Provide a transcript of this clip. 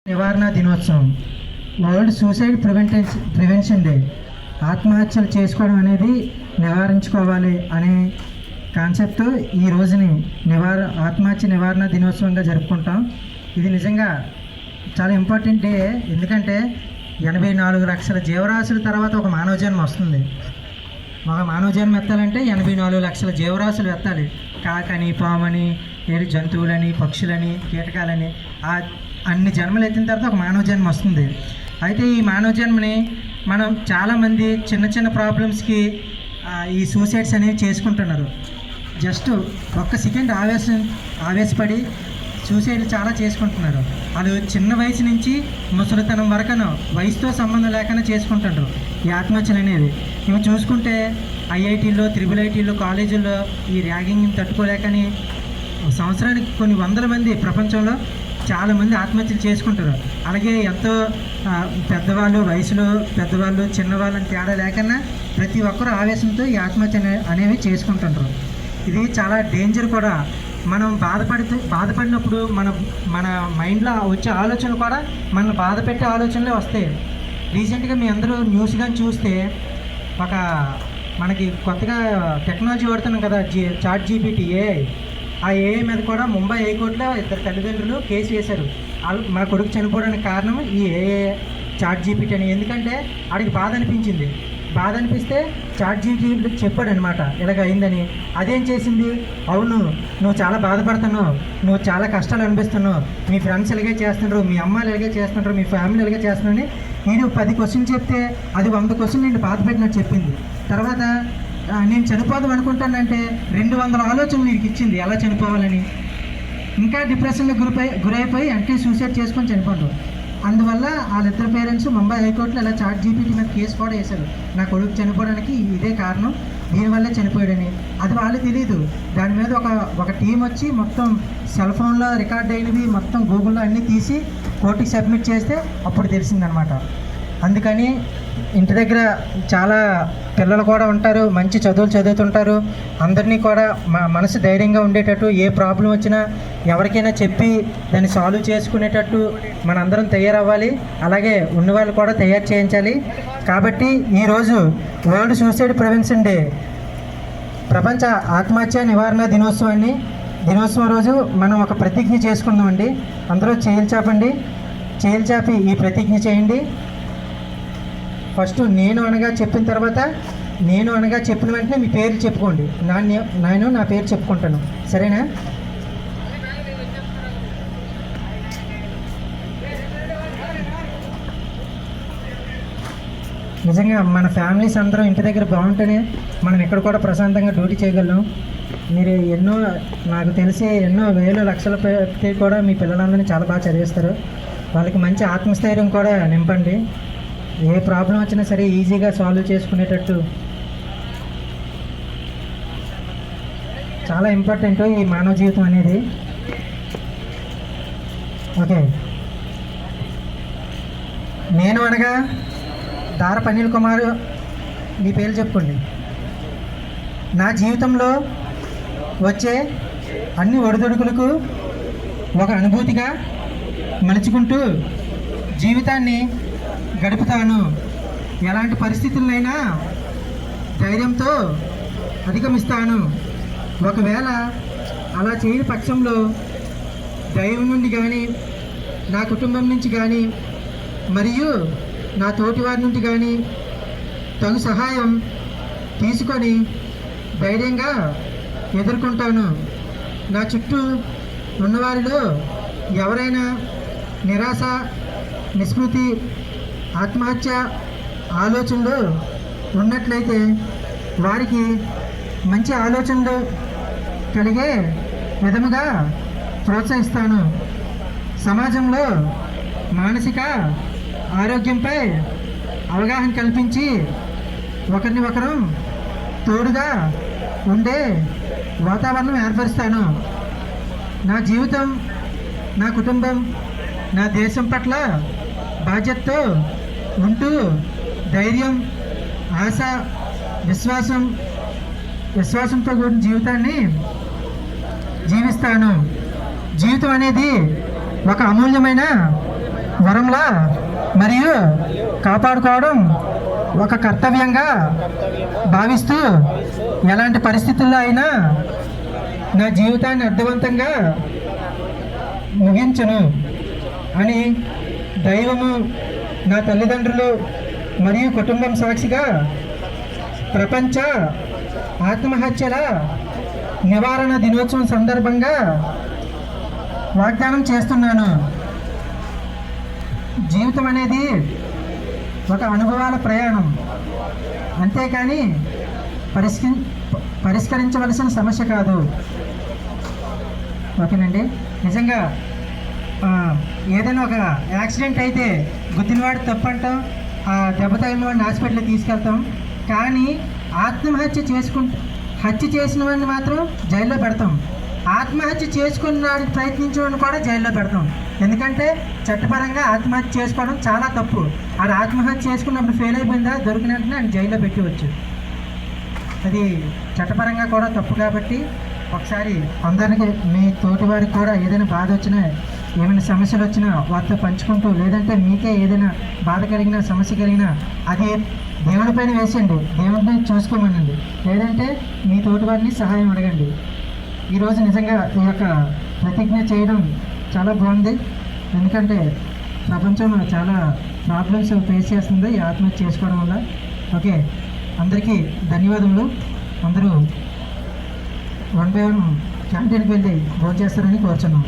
నివారణ దినోత్సవం, world suicide prevention day. ఆత్మహత్యలు చేసుకోవడం అనేది నివారించుకోవాలి అనే కాన్సెప్ట్తో ఈ రోజుని ఆత్మహత్య నివారణ దినోత్సవంగా జరుపుకుంటాం. ఇది నిజంగా చాలా ఇంపార్టెంట్ డే. ఎందుకంటే 84 లక్షల జీవరాశుల తర్వాత ఒక మానవ జన్మ వస్తుంది. ఒక మానవ జన్మ ఎత్తాలంటే 84 లక్షల జీవరాశులు ఎత్తాలి. కాకని, పామని, జంతువులని, పక్షులని, కీటకాలని, అన్ని జన్మలు ఎత్తిన తర్వాత ఒక మానవ జన్మ వస్తుంది. అయితే ఈ మానవ జన్మని మనం చాలామంది చిన్న చిన్న ప్రాబ్లమ్స్కి ఈ సూసైడ్స్ అనేవి చేసుకుంటున్నారు. జస్ట్ ఒక్క సెకండ్ ఆవేశపడి సూసైడ్లు చాలా చేసుకుంటున్నారు. వాళ్ళు చిన్న వయసు నుంచి ముసలితనం వరకునో వయసుతో సంబంధం లేకుండా చేసుకుంటారు ఈ ఆత్మహత్యలు అనేవి. ఇవి చూసుకుంటే ఐఐటీల్లో, త్రిబుల్ ఐటీల్లో, కాలేజీల్లో ఈ ర్యాగింగ్ని తట్టుకోలేకని సంవత్సరానికి కొన్ని వందల మంది ప్రపంచంలో చాలామంది ఆత్మహత్యలు చేసుకుంటారు. అలాగే ఎంతో పెద్దవాళ్ళు, వయసులో పెద్దవాళ్ళు, చిన్నవాళ్ళని తేడా లేకన్నా ప్రతి ఒక్కరూ ఆవేశంతో ఈ ఆత్మహత్య అనేవి చేసుకుంటుంటారు. ఇది చాలా డేంజర్ కూడా. మనం బాధపడినప్పుడు మన మైండ్లో వచ్చే ఆలోచనలు కూడా మనల్ని బాధ పెట్టే ఆలోచనలే వస్తాయి. రీసెంట్గా మీ అందరూ న్యూస్ కానీ చూస్తే మనకి కొత్తగా టెక్నాలజీ వాడుతున్నాం కదా, చాట్ జీపీటీ ఏఐ. ఆ ఏఐ మీద కూడా ముంబై హైకోర్టులో 2 తల్లిదండ్రులు కేసు వేశారు. మా కొడుకు చనిపోవడానికి కారణం ఈ ఏఐ చాట్ జీపీటీ అని. ఎందుకంటే ఆడికి బాధ అనిపిస్తే చాట్ జీపీటీ చెప్పాడు అనమాట ఇలాగ అయిందని. అదేం చేసింది, అవును నువ్వు చాలా బాధపడుతున్నావు, నువ్వు చాలా కష్టాలు అనిపిస్తున్నావు, మీ ఫ్రెండ్స్ ఇలాగే చేస్తున్నారు, మీ అమ్మాయిలు ఇలాగే చేస్తున్నారు, మీ ఫ్యామిలీ ఇలాగే చేస్తున్నారని నేను 10 క్వశ్చన్ చెప్తే అది 100 క్వశ్చన్ నేను బాధ పెట్టినట్టు చెప్పింది. తర్వాత నేను చనిపోదాం అనుకుంటానంటే 200 ఆలోచనలు నీకు ఇచ్చింది ఎలా చనిపోవాలని. ఇంకా డిప్రెషన్లో గురైపోయి అంటే సూసైడ్ చేసుకొని చనిపోతాం. అందువల్ల వాళ్ళిద్దరు పేరెంట్స్ ముంబై హైకోర్టులో ఇలా చాట్ జీపీటీ మీద కేసు కూడా వేశారు. నా కొడుకు చనిపోవడానికి ఇదే కారణం, దీనివల్లే చనిపోయాడని. అది వాళ్ళు తెలియదు. దాని మీద ఒక టీం వచ్చి మొత్తం సెల్ ఫోన్లో రికార్డ్ అయినవి మొత్తం గూగుల్లో అన్నీ తీసి కోర్టుకి సబ్మిట్ చేస్తే అప్పుడు తెలిసిందనమాట. అందుకని ఇంటి దగ్గర చాలా పిల్లలు కూడా ఉంటారు, మంచి చదువులు చదువుతుంటారు. అందరినీ కూడా మనసు ధైర్యంగా ఉండేటట్టు, ఏ ప్రాబ్లం వచ్చినా ఎవరికైనా చెప్పి దాన్ని సాల్వ్ చేసుకునేటట్టు మనందరం తయారవ్వాలి. అలాగే ఉన్నవాళ్ళు కూడా తయారు చేయించాలి. కాబట్టి ఈరోజు వరల్డ్ సూసైడ్ ప్రివెన్షన్ డే, ప్రపంచ ఆత్మహత్య నివారణ దినోత్సవం రోజు మనం ఒక ప్రతిజ్ఞ చేసుకుందామండి. అందరూ చేతులు చాపి ఈ ప్రతిజ్ఞ చేయండి. ఫస్ట్ నేను అనగా చెప్పిన తర్వాత, నేను అనగా చెప్పిన వెంటనే మీ పేరు చెప్పుకోండి. నేను నా పేరు చెప్పుకుంటాను, సరేనా? నిజంగా మన ఫ్యామిలీస్ అందరం ఇంటి దగ్గర బాగుంటేనే మనం ఇక్కడ కూడా ప్రశాంతంగా డ్యూటీ చేయగలం. మీరు నాకు తెలిసి ఎన్నో వేలు లక్షల పెట్టి కూడా మీ పిల్లలందరినీ చాలా బాగా చదివిస్తారు. వాళ్ళకి మంచి ఆత్మస్థైర్యం కూడా నింపండి. ఏ ప్రాబ్లం వచ్చినా సరే ఈజీగా సాల్వ్ చేసుకునేటట్టు. చాలా ఇంపార్టెంట్ ఈ మానవ జీవితం అనేది. ఓకే, నేను అనగా దారపు అనిల్ కుమార్. మీ పేరు చెప్పుకోండి. నా జీవితంలో వచ్చే అన్ని ఒడిదుడుకులకు ఒక అనుభూతిగా మలుచుకుంటూ జీవితాన్ని గడుపుతాను. ఎలాంటి పరిస్థితులైనా ధైర్యంతో అధిగమిస్తాను. ఒకవేళ అలా చేయని పక్షంలో దైవం నుండి కానీ, నా కుటుంబం నుంచి కానీ, మరియు నా తోటి వారి నుండి కానీ తగు సహాయం తీసుకొని ధైర్యంగా ఎదుర్కొంటాను. నా చుట్టూ ఉన్నవారిలో ఎవరైనా నిరాశ, నిస్మృతి, ఆత్మహత్య ఆలోచనలు ఉన్నట్లయితే వారికి మంచి ఆలోచనలు కలిగే విధముగా ప్రోత్సహిస్తాను. సమాజంలో మానసిక ఆరోగ్యంపై అవగాహన కల్పించి ఒకరిని ఒకరు తోడుగా ఉండే వాతావరణం ఏర్పరుస్తాను. నా జీవితం, నా కుటుంబం, నా దేశం పట్ల బాధ్యతతో ఉంటూ ధైర్యం, ఆశ, విశ్వాసంతో కూడిన జీవితాన్ని జీవిస్తాను. జీవితం అనేది ఒక అమూల్యమైన వరంలా మరియు కాపాడుకోవడం ఒక కర్తవ్యంగా భావిస్తూ ఎలాంటి పరిస్థితుల్లో అయినా నా జీవితాన్ని అర్థవంతంగా ముగించను అని దైవము, నా తల్లిదండ్రులు మరియు కుటుంబం సాక్షిగా ప్రపంచ ఆత్మహత్యల నివారణ దినోత్సవం సందర్భంగా వాగ్దానం చేస్తున్నాను. జీవితం అనేది ఒక అనుభవాల ప్రయాణం, అంతేకాని పరిష్కరించవలసిన సమస్య కాదు. ఓకేనండి. నిజంగా ఏదైనా ఒక యాక్సిడెంట్ అయితే గుద్దినవాడు తప్పు అంటాం, ఆ దెబ్బ తగిలిన వాడిని హాస్పిటల్కి తీసుకెళ్తాం. కానీ ఆత్మహత్య హత్య చేసిన వాడిని మాత్రం జైల్లో పెడతాం. ఆత్మహత్య చేసుకున్నాడికి ప్రయత్నించిన వాడిని కూడా జైల్లో పెడతాం. ఎందుకంటే చట్టపరంగా ఆత్మహత్య చేసుకోవడం చాలా తప్పు. అది ఆత్మహత్య చేసుకున్నప్పుడు ఫెయిల్ అయిపోయిందా, దొరికిన వెంటనే ఆయన జైల్లో పెట్టవచ్చు. అది చట్టపరంగా కూడా తప్పు. కాబట్టి ఒకసారి అందరికీ, మీ తోటి వారికి కూడా ఏదైనా బాధ వచ్చినా, ఏమైనా సమస్యలు వచ్చినా వారితో పంచుకుంటూ, లేదంటే మీకే ఏదైనా బాధ కలిగినా, సమస్య కలిగినా అది దేవుడి పైన వేసండి, దేవుడిని చూసుకోమనండి, లేదంటే మీ తోటి వారిని సహాయం అడగండి. ఈరోజు నిజంగా ఈ యొక్క ప్రతిజ్ఞ చేయడం చాలా బాగుంది. ఎందుకంటే ప్రపంచంలో చాలా ప్రాబ్లమ్స్ ఫేస్ చేస్తుంది ఈ ఆత్మహత్య చేసుకోవడం వల్ల. ఓకే, అందరికీ ధన్యవాదములు. అందరూ 1 by 1 క్యాంటీన్కి వెళ్ళి భోజనం చేస్తారని కోరుచున్నాం.